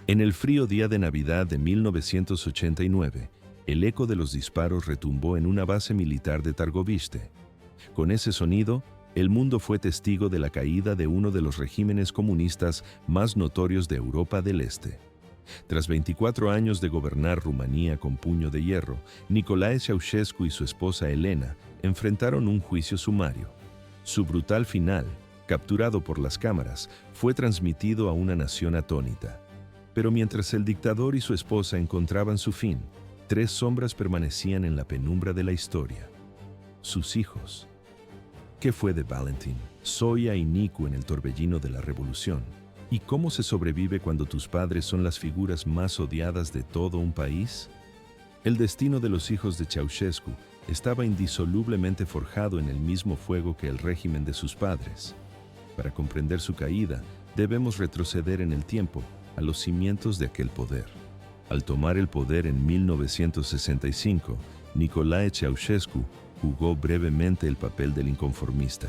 En el frío día de Navidad de 1989, el eco de los disparos retumbó en una base militar de Targoviste. Con ese sonido, el mundo fue testigo de la caída de uno de los regímenes comunistas más notorios de Europa del Este. Tras 24 años de gobernar Rumanía con puño de hierro, Nicolae Ceausescu y su esposa Elena enfrentaron un juicio sumario. Su brutal final, capturado por las cámaras, fue transmitido a una nación atónita. Pero mientras el dictador y su esposa encontraban su fin, tres sombras permanecían en la penumbra de la historia: sus hijos. ¿Qué fue de Valentin, Zoya y Nicu en el torbellino de la revolución? ¿Y cómo se sobrevive cuando tus padres son las figuras más odiadas de todo un país? El destino de los hijos de Ceausescu estaba indisolublemente forjado en el mismo fuego que el régimen de sus padres. Para comprender su caída, debemos retroceder en el tiempo a los cimientos de aquel poder. Al tomar el poder en 1965, Nicolae Ceausescu jugó brevemente el papel del inconformista.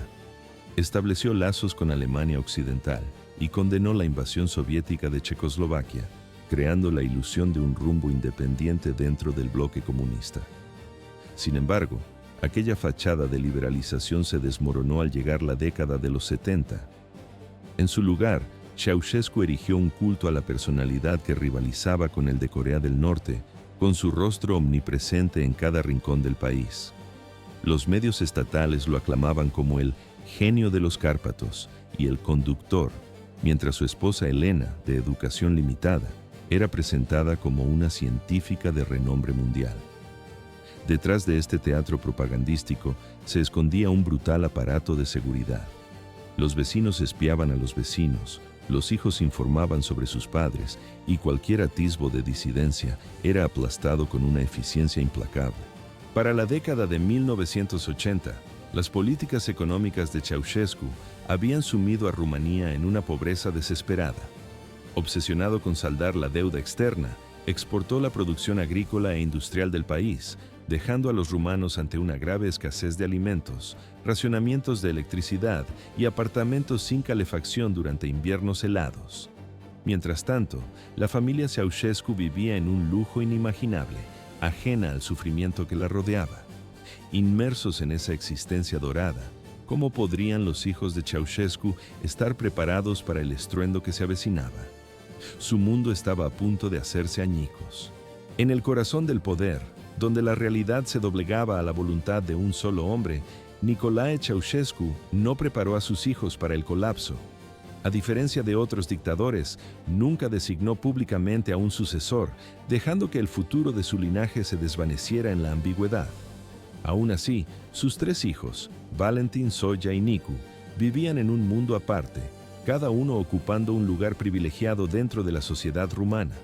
Estableció lazos con Alemania Occidental y condenó la invasión soviética de Checoslovaquia, creando la ilusión de un rumbo independiente dentro del bloque comunista. Sin embargo, aquella fachada de liberalización se desmoronó al llegar la década de los 70. En su lugar, Ceausescu erigió un culto a la personalidad que rivalizaba con el de Corea del Norte, con su rostro omnipresente en cada rincón del país. Los medios estatales lo aclamaban como el genio de los Cárpatos y el conductor, mientras su esposa Elena, de educación limitada, era presentada como una científica de renombre mundial. Detrás de este teatro propagandístico se escondía un brutal aparato de seguridad. Los vecinos espiaban a los vecinos, los hijos informaban sobre sus padres y cualquier atisbo de disidencia era aplastado con una eficiencia implacable. Para la década de 1980, las políticas económicas de Ceausescu habían sumido a Rumanía en una pobreza desesperada. Obsesionado con saldar la deuda externa, exportó la producción agrícola e industrial del país, dejando a los rumanos ante una grave escasez de alimentos, racionamientos de electricidad y apartamentos sin calefacción durante inviernos helados. Mientras tanto, la familia Ceausescu vivía en un lujo inimaginable, ajena al sufrimiento que la rodeaba. Inmersos en esa existencia dorada, ¿cómo podrían los hijos de Ceausescu estar preparados para el estruendo que se avecinaba? Su mundo estaba a punto de hacerse añicos. En el corazón del poder, donde la realidad se doblegaba a la voluntad de un solo hombre, Nicolae Ceausescu no preparó a sus hijos para el colapso. A diferencia de otros dictadores, nunca designó públicamente a un sucesor, dejando que el futuro de su linaje se desvaneciera en la ambigüedad. Aún así, sus tres hijos, Valentin, Zoya y Nicu, vivían en un mundo aparte, cada uno ocupando un lugar privilegiado dentro de la sociedad rumana.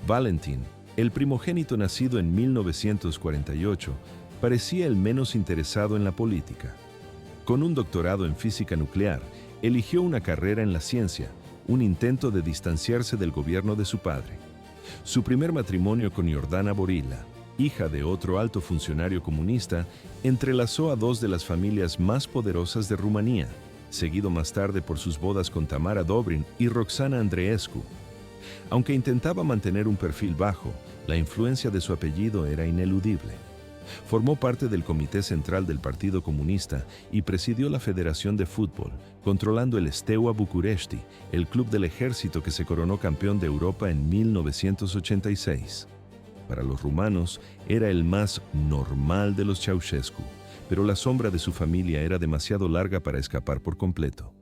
Valentin, el primogénito nacido en 1948, parecía el menos interesado en la política. Con un doctorado en física nuclear, eligió una carrera en la ciencia, un intento de distanciarse del gobierno de su padre. Su primer matrimonio con Iordana Borila, hija de otro alto funcionario comunista, entrelazó a dos de las familias más poderosas de Rumanía, seguido más tarde por sus bodas con Tamara Dobrin y Roxana Andreescu. Aunque intentaba mantener un perfil bajo, la influencia de su apellido era ineludible. Formó parte del Comité Central del Partido Comunista y presidió la Federación de Fútbol, controlando el Steaua București, el club del ejército que se coronó campeón de Europa en 1986. Para los rumanos, era el más normal de los Ceausescu, pero la sombra de su familia era demasiado larga para escapar por completo.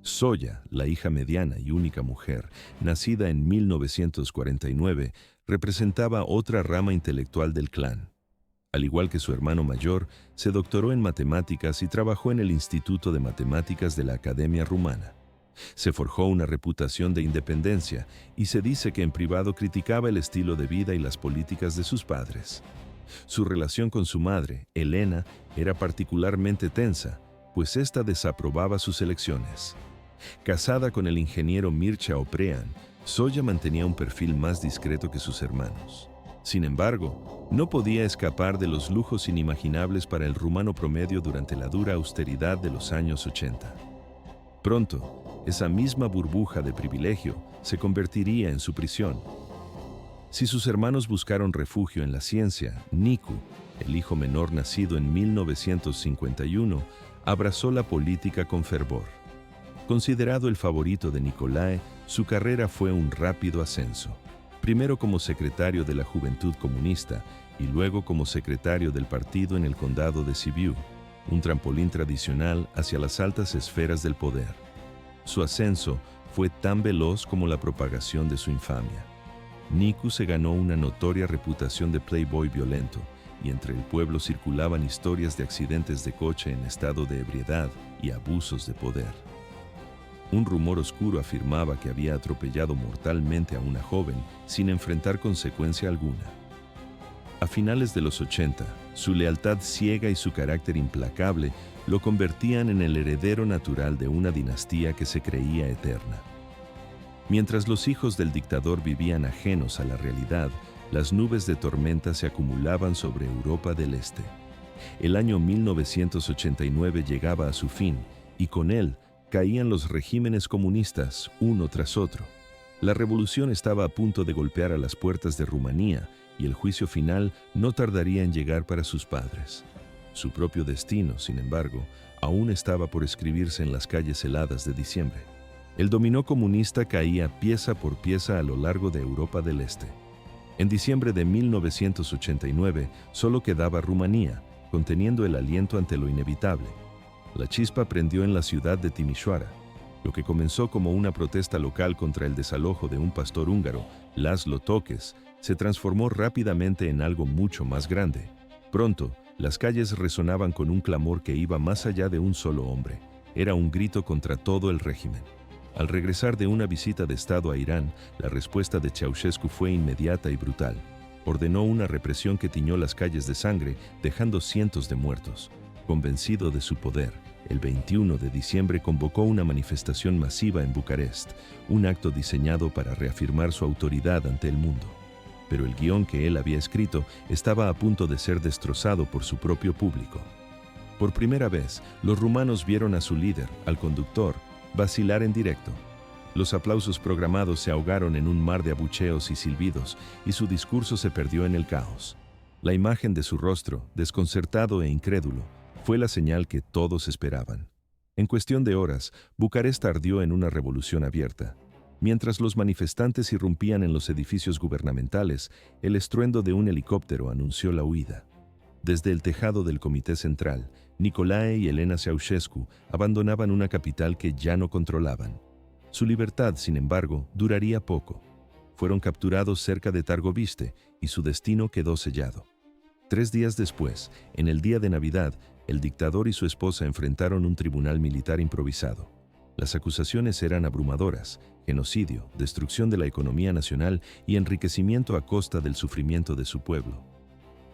Zoya, la hija mediana y única mujer, nacida en 1949, representaba otra rama intelectual del clan. Al igual que su hermano mayor, se doctoró en matemáticas y trabajó en el Instituto de Matemáticas de la Academia Rumana. Se forjó una reputación de independencia y se dice que en privado criticaba el estilo de vida y las políticas de sus padres. Su relación con su madre, Elena, era particularmente tensa, pues ésta desaprobaba sus elecciones. Casada con el ingeniero Mircea Oprean, Zoya mantenía un perfil más discreto que sus hermanos. Sin embargo, no podía escapar de los lujos inimaginables para el rumano promedio durante la dura austeridad de los años 80. Pronto, esa misma burbuja de privilegio se convertiría en su prisión. Si sus hermanos buscaron refugio en la ciencia, Nicu, el hijo menor nacido en 1951, abrazó la política con fervor. Considerado el favorito de Nicolae, su carrera fue un rápido ascenso. Primero como secretario de la Juventud Comunista y luego como secretario del partido en el condado de Sibiu, un trampolín tradicional hacia las altas esferas del poder. Su ascenso fue tan veloz como la propagación de su infamia. Nicu se ganó una notoria reputación de playboy violento, y entre el pueblo circulaban historias de accidentes de coche en estado de ebriedad y abusos de poder. Un rumor oscuro afirmaba que había atropellado mortalmente a una joven sin enfrentar consecuencia alguna. A finales de los 80, su lealtad ciega y su carácter implacable lo convertían en el heredero natural de una dinastía que se creía eterna. Mientras los hijos del dictador vivían ajenos a la realidad, las nubes de tormenta se acumulaban sobre Europa del Este. El año 1989 llegaba a su fin, y con él caían los regímenes comunistas uno tras otro. La revolución estaba a punto de golpear a las puertas de Rumanía, y el juicio final no tardaría en llegar para sus padres. Su propio destino, sin embargo, aún estaba por escribirse en las calles heladas de diciembre. El dominó comunista caía pieza por pieza a lo largo de Europa del Este. En diciembre de 1989 solo quedaba Rumanía, conteniendo el aliento ante lo inevitable. La chispa prendió en la ciudad de Timișoara. Lo que comenzó como una protesta local contra el desalojo de un pastor húngaro, László Tokes, se transformó rápidamente en algo mucho más grande. Pronto, las calles resonaban con un clamor que iba más allá de un solo hombre. Era un grito contra todo el régimen. Al regresar de una visita de Estado a Irán, la respuesta de Ceausescu fue inmediata y brutal. Ordenó una represión que tiñó las calles de sangre, dejando cientos de muertos. Convencido de su poder, el 21 de diciembre convocó una manifestación masiva en Bucarest, un acto diseñado para reafirmar su autoridad ante el mundo. Pero el guión que él había escrito estaba a punto de ser destrozado por su propio público. Por primera vez, los rumanos vieron a su líder, al conductor, vacilar en directo. Los aplausos programados se ahogaron en un mar de abucheos y silbidos, y su discurso se perdió en el caos. La imagen de su rostro, desconcertado e incrédulo, fue la señal que todos esperaban. En cuestión de horas, Bucarest ardió en una revolución abierta. Mientras los manifestantes irrumpían en los edificios gubernamentales, el estruendo de un helicóptero anunció la huida. Desde el tejado del Comité Central, Nicolae y Elena Ceausescu abandonaban una capital que ya no controlaban. Su libertad, sin embargo, duraría poco. Fueron capturados cerca de Targoviste y su destino quedó sellado. 3 días después, en el día de Navidad, el dictador y su esposa enfrentaron un tribunal militar improvisado. Las acusaciones eran abrumadoras: genocidio, destrucción de la economía nacional y enriquecimiento a costa del sufrimiento de su pueblo.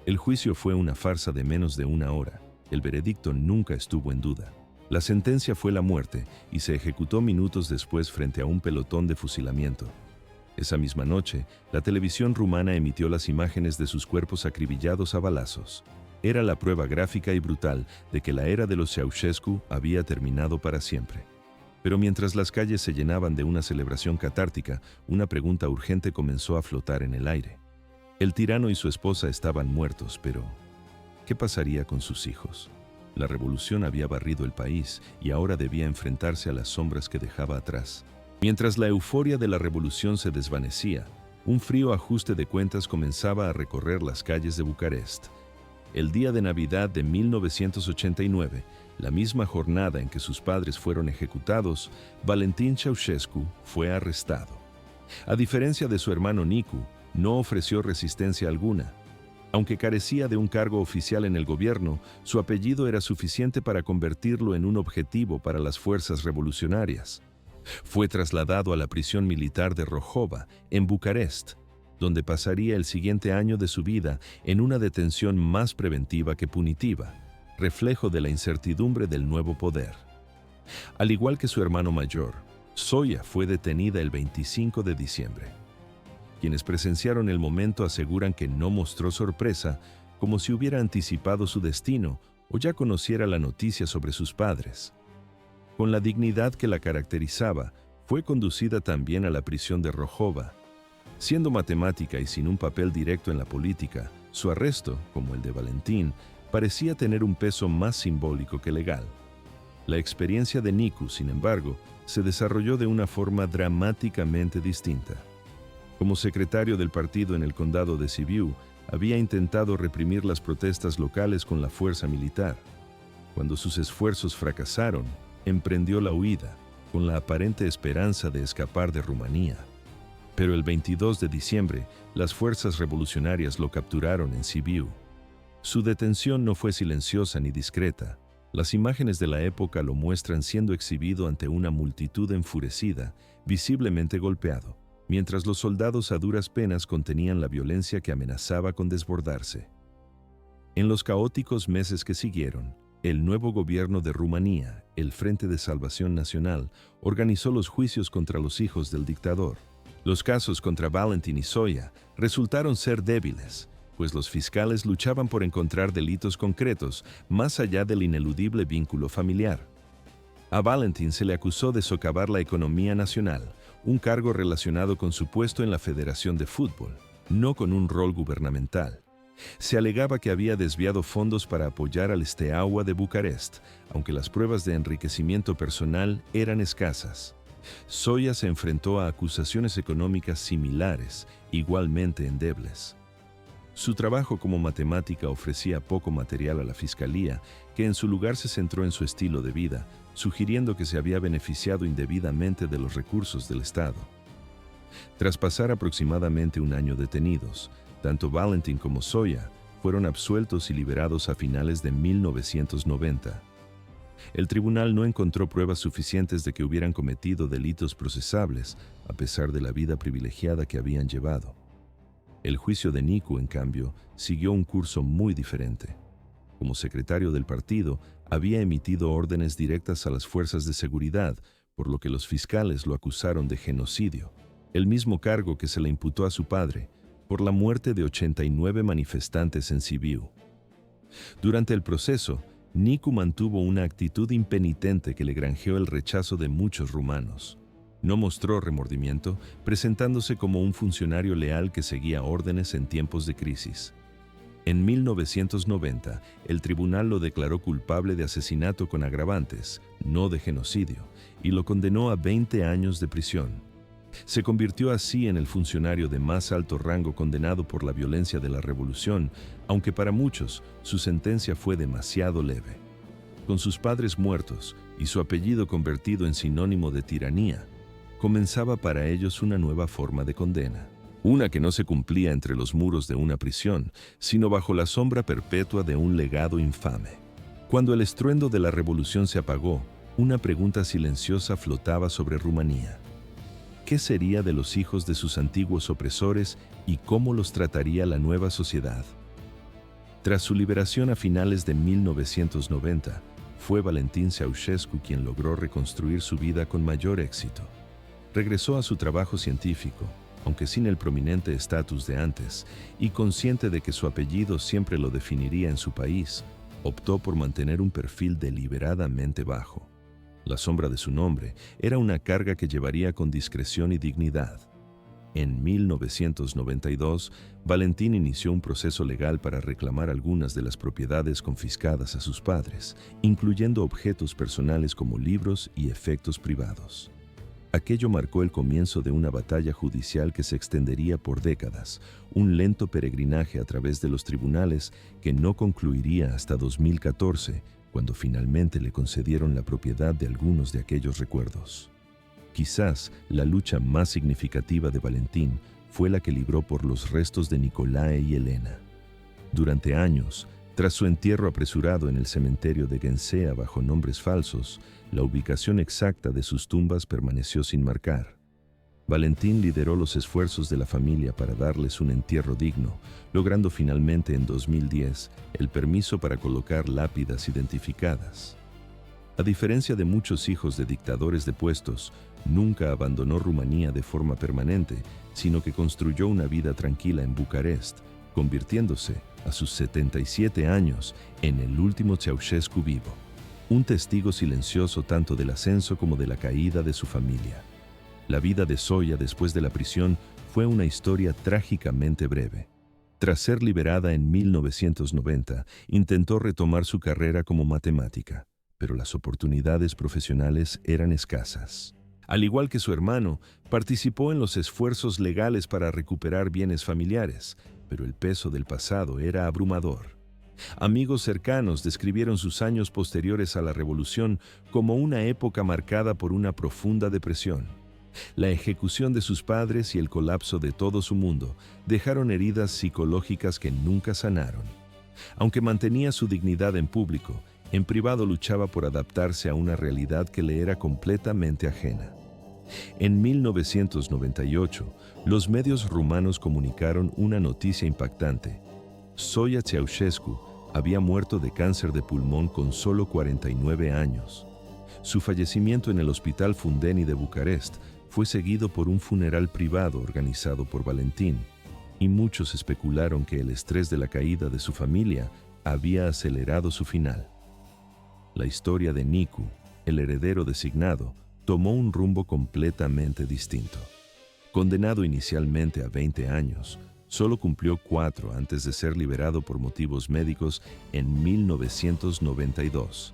El juicio fue una farsa de menos de 1 hora. El veredicto nunca estuvo en duda. La sentencia fue la muerte y se ejecutó minutos después frente a un pelotón de fusilamiento. Esa misma noche, la televisión rumana emitió las imágenes de sus cuerpos acribillados a balazos. Era la prueba gráfica y brutal de que la era de los Ceausescu había terminado para siempre. Pero mientras las calles se llenaban de una celebración catártica, una pregunta urgente comenzó a flotar en el aire. El tirano y su esposa estaban muertos, pero ¿qué pasaría con sus hijos? La revolución había barrido el país y ahora debía enfrentarse a las sombras que dejaba atrás. Mientras la euforia de la revolución se desvanecía, un frío ajuste de cuentas comenzaba a recorrer las calles de Bucarest. El día de Navidad de 1989, la misma jornada en que sus padres fueron ejecutados, Valentin Ceausescu fue arrestado. A diferencia de su hermano Nicu, no ofreció resistencia alguna. Aunque carecía de un cargo oficial en el gobierno, su apellido era suficiente para convertirlo en un objetivo para las fuerzas revolucionarias. Fue trasladado a la prisión militar de Rojova, en Bucarest, donde pasaría el siguiente año de su vida en una detención más preventiva que punitiva, reflejo de la incertidumbre del nuevo poder. Al igual que su hermano mayor, Zoya fue detenida el 25 de diciembre. Quienes presenciaron el momento aseguran que no mostró sorpresa, como si hubiera anticipado su destino o ya conociera la noticia sobre sus padres. Con la dignidad que la caracterizaba, fue conducida también a la prisión de Rojova. Siendo matemática y sin un papel directo en la política, su arresto, como el de Valentín, parecía tener un peso más simbólico que legal. La experiencia de Nicu, sin embargo, se desarrolló de una forma dramáticamente distinta. Como secretario del partido en el condado de Sibiu, había intentado reprimir las protestas locales con la fuerza militar. Cuando sus esfuerzos fracasaron, emprendió la huida, con la aparente esperanza de escapar de Rumanía. Pero el 22 de diciembre, las fuerzas revolucionarias lo capturaron en Sibiu. Su detención no fue silenciosa ni discreta. Las imágenes de la época lo muestran siendo exhibido ante una multitud enfurecida, visiblemente golpeado, mientras los soldados a duras penas contenían la violencia que amenazaba con desbordarse. En los caóticos meses que siguieron, el nuevo gobierno de Rumanía, el Frente de Salvación Nacional, organizó los juicios contra los hijos del dictador. Los casos contra Valentin y Zoia resultaron ser débiles, pues los fiscales luchaban por encontrar delitos concretos más allá del ineludible vínculo familiar. A Valentin se le acusó de socavar la economía nacional, un cargo relacionado con su puesto en la Federación de Fútbol, no con un rol gubernamental. Se alegaba que había desviado fondos para apoyar al Steaua de Bucarest, aunque las pruebas de enriquecimiento personal eran escasas. Zoia se enfrentó a acusaciones económicas similares, igualmente endebles. Su trabajo como matemática ofrecía poco material a la fiscalía, que en su lugar se centró en su estilo de vida, sugiriendo que se había beneficiado indebidamente de los recursos del Estado. Tras pasar aproximadamente un año detenidos, tanto Valentin como Zoia fueron absueltos y liberados a finales de 1990. El tribunal no encontró pruebas suficientes de que hubieran cometido delitos procesables, a pesar de la vida privilegiada que habían llevado. El juicio de Nicu, en cambio, siguió un curso muy diferente. Como secretario del partido, había emitido órdenes directas a las fuerzas de seguridad, por lo que los fiscales lo acusaron de genocidio, el mismo cargo que se le imputó a su padre, por la muerte de 89 manifestantes en Sibiu. Durante el proceso, Nicu mantuvo una actitud impenitente que le granjeó el rechazo de muchos rumanos. No mostró remordimiento, presentándose como un funcionario leal que seguía órdenes en tiempos de crisis. En 1990, el tribunal lo declaró culpable de asesinato con agravantes, no de genocidio, y lo condenó a 20 años de prisión. Se convirtió así en el funcionario de más alto rango condenado por la violencia de la revolución, aunque para muchos su sentencia fue demasiado leve. Con sus padres muertos y su apellido convertido en sinónimo de tiranía, comenzaba para ellos una nueva forma de condena, una que no se cumplía entre los muros de una prisión, sino bajo la sombra perpetua de un legado infame. Cuando el estruendo de la revolución se apagó, una pregunta silenciosa flotaba sobre Rumanía. ¿Qué sería de los hijos de sus antiguos opresores y cómo los trataría la nueva sociedad? Tras su liberación a finales de 1990, fue Valentin Ceausescu quien logró reconstruir su vida con mayor éxito. Regresó a su trabajo científico, aunque sin el prominente estatus de antes, y consciente de que su apellido siempre lo definiría en su país, optó por mantener un perfil deliberadamente bajo. La sombra de su nombre era una carga que llevaría con discreción y dignidad. En 1992, Valentín inició un proceso legal para reclamar algunas de las propiedades confiscadas a sus padres, incluyendo objetos personales como libros y efectos privados. Aquello marcó el comienzo de una batalla judicial que se extendería por décadas, un lento peregrinaje a través de los tribunales que no concluiría hasta 2014, cuando finalmente le concedieron la propiedad de algunos de aquellos recuerdos. Quizás la lucha más significativa de Valentín fue la que libró por los restos de Nicolae y Elena. Durante años, tras su entierro apresurado en el cementerio de Ghencea bajo nombres falsos, la ubicación exacta de sus tumbas permaneció sin marcar. Valentín lideró los esfuerzos de la familia para darles un entierro digno, logrando finalmente en 2010 el permiso para colocar lápidas identificadas. A diferencia de muchos hijos de dictadores depuestos, nunca abandonó Rumanía de forma permanente, sino que construyó una vida tranquila en Bucarest, convirtiéndose, a sus 77 años, en el último Ceausescu vivo. un testigo silencioso tanto del ascenso como de la caída de su familia. La vida de Zoya después de la prisión fue una historia trágicamente breve. Tras ser liberada en 1990, intentó retomar su carrera como matemática, pero las oportunidades profesionales eran escasas. Al igual que su hermano, participó en los esfuerzos legales para recuperar bienes familiares, pero el peso del pasado era abrumador. Amigos cercanos describieron sus años posteriores a la revolución como una época marcada por una profunda depresión. La ejecución de sus padres y el colapso de todo su mundo dejaron heridas psicológicas que nunca sanaron. Aunque mantenía su dignidad en público, en privado luchaba por adaptarse a una realidad que le era completamente ajena. En 1998, los medios rumanos comunicaron una noticia impactante. Zoya Ceausescu había muerto de cáncer de pulmón con solo 49 años. Su fallecimiento en el Hospital Fundeni de Bucarest fue seguido por un funeral privado organizado por Valentin, y muchos especularon que el estrés de la caída de su familia había acelerado su final. La historia de Nicu, el heredero designado, tomó un rumbo completamente distinto. Condenado inicialmente a 20 años, solo cumplió 4 antes de ser liberado por motivos médicos en 1992.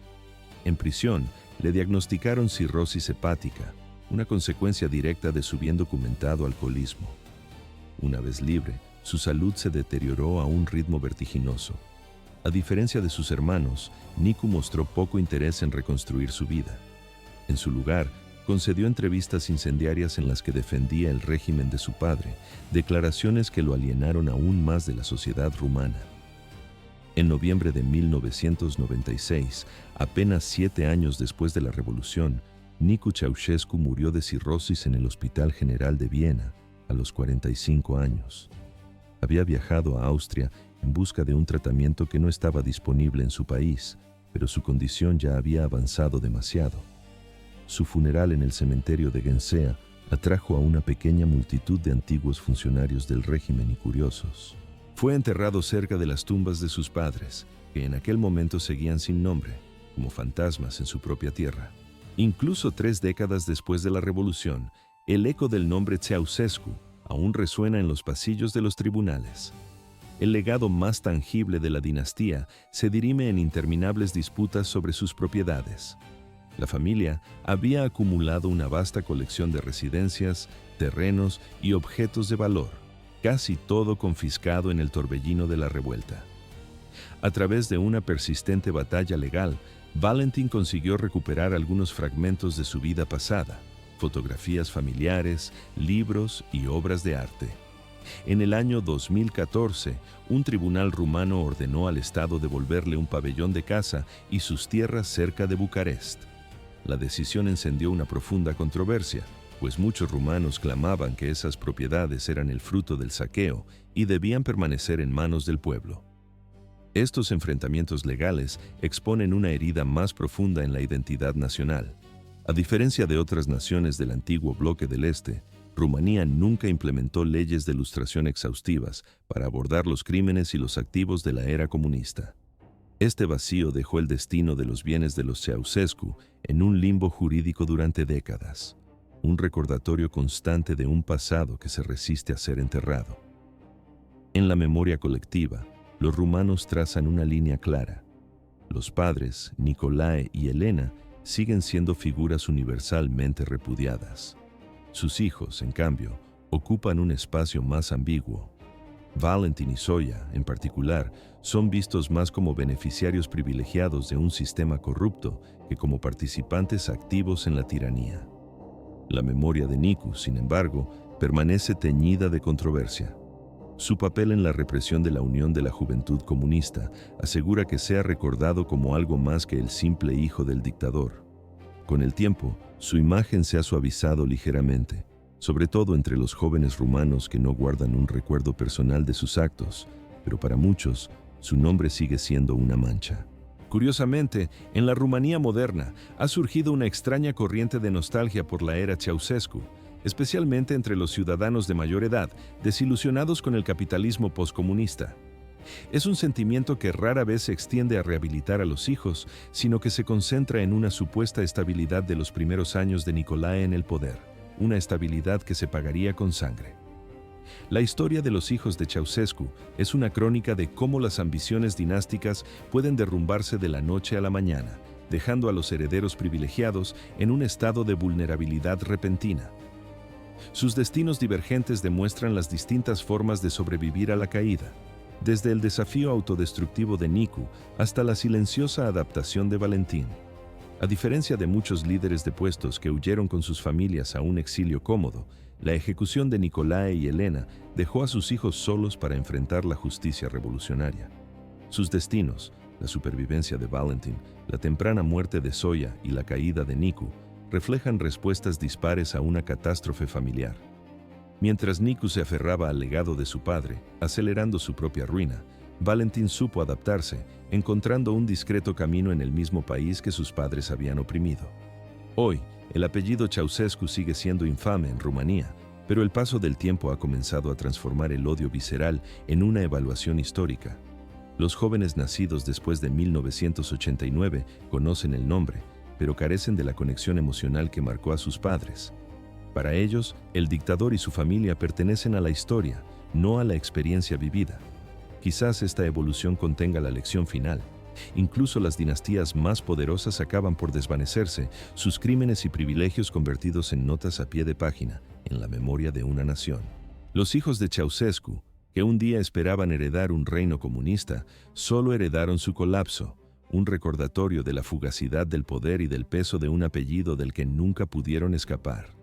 En prisión, le diagnosticaron cirrosis hepática, una consecuencia directa de su bien documentado alcoholismo. Una vez libre, su salud se deterioró a un ritmo vertiginoso. A diferencia de sus hermanos, Nicu mostró poco interés en reconstruir su vida. En su lugar, concedió entrevistas incendiarias en las que defendía el régimen de su padre, declaraciones que lo alienaron aún más de la sociedad rumana. En noviembre de 1996, apenas 7 años después de la revolución, Nicu Ceausescu murió de cirrosis en el Hospital General de Viena a los 45 años. Había viajado a Austria en busca de un tratamiento que no estaba disponible en su país, pero su condición ya había avanzado demasiado. Su funeral en el cementerio de Ghencea atrajo a una pequeña multitud de antiguos funcionarios del régimen y curiosos. Fue enterrado cerca de las tumbas de sus padres, que en aquel momento seguían sin nombre, como fantasmas en su propia tierra. Incluso 3 décadas después de la revolución, el eco del nombre Ceausescu aún resuena en los pasillos de los tribunales. El legado más tangible de la dinastía se dirime en interminables disputas sobre sus propiedades. La familia había acumulado una vasta colección de residencias, terrenos y objetos de valor, casi todo confiscado en el torbellino de la revuelta. A través de una persistente batalla legal, Valentin consiguió recuperar algunos fragmentos de su vida pasada, fotografías familiares, libros y obras de arte. En el año 2014, un tribunal rumano ordenó al Estado devolverle un pabellón de caza y sus tierras cerca de Bucarest. La decisión encendió una profunda controversia, pues muchos rumanos clamaban que esas propiedades eran el fruto del saqueo y debían permanecer en manos del pueblo. Estos enfrentamientos legales exponen una herida más profunda en la identidad nacional. A diferencia de otras naciones del antiguo bloque del Este, Rumanía nunca implementó leyes de lustración exhaustivas para abordar los crímenes y los activos de la era comunista. Este vacío dejó el destino de los bienes de los Ceausescu en un limbo jurídico durante décadas, un recordatorio constante de un pasado que se resiste a ser enterrado. En la memoria colectiva, los rumanos trazan una línea clara. Los padres, Nicolae y Elena, siguen siendo figuras universalmente repudiadas. Sus hijos, en cambio, ocupan un espacio más ambiguo. Valentin y Zoya, en particular, son vistos más como beneficiarios privilegiados de un sistema corrupto que como participantes activos en la tiranía. La memoria de Nicu, sin embargo, permanece teñida de controversia. Su papel en la represión de la Unión de la Juventud Comunista asegura que sea recordado como algo más que el simple hijo del dictador. Con el tiempo, su imagen se ha suavizado ligeramente, sobre todo entre los jóvenes rumanos que no guardan un recuerdo personal de sus actos, pero para muchos, su nombre sigue siendo una mancha. Curiosamente, en la Rumanía moderna ha surgido una extraña corriente de nostalgia por la era Ceausescu, especialmente entre los ciudadanos de mayor edad, desilusionados con el capitalismo poscomunista. Es un sentimiento que rara vez se extiende a rehabilitar a los hijos, sino que se concentra en una supuesta estabilidad de los primeros años de Nicolae en el poder, una estabilidad que se pagaría con sangre. La historia de los hijos de Ceausescu es una crónica de cómo las ambiciones dinásticas pueden derrumbarse de la noche a la mañana, dejando a los herederos privilegiados en un estado de vulnerabilidad repentina. Sus destinos divergentes demuestran las distintas formas de sobrevivir a la caída, desde el desafío autodestructivo de Nicu hasta la silenciosa adaptación de Valentín. A diferencia de muchos líderes depuestos que huyeron con sus familias a un exilio cómodo, la ejecución de Nicolae y Elena dejó a sus hijos solos para enfrentar la justicia revolucionaria. Sus destinos, la supervivencia de Valentín, la temprana muerte de Zoya y la caída de Nicu, reflejan respuestas dispares a una catástrofe familiar. Mientras Nicu se aferraba al legado de su padre, acelerando su propia ruina, Valentín supo adaptarse, encontrando un discreto camino en el mismo país que sus padres habían oprimido. Hoy, el apellido Ceausescu sigue siendo infame en Rumanía, pero el paso del tiempo ha comenzado a transformar el odio visceral en una evaluación histórica. Los jóvenes nacidos después de 1989 conocen el nombre, pero carecen de la conexión emocional que marcó a sus padres. Para ellos, el dictador y su familia pertenecen a la historia, no a la experiencia vivida. Quizás esta evolución contenga la lección final. Incluso las dinastías más poderosas acaban por desvanecerse, sus crímenes y privilegios convertidos en notas a pie de página, en la memoria de una nación. Los hijos de Ceausescu, que un día esperaban heredar un reino comunista, solo heredaron su colapso, un recordatorio de la fugacidad del poder y del peso de un apellido del que nunca pudieron escapar.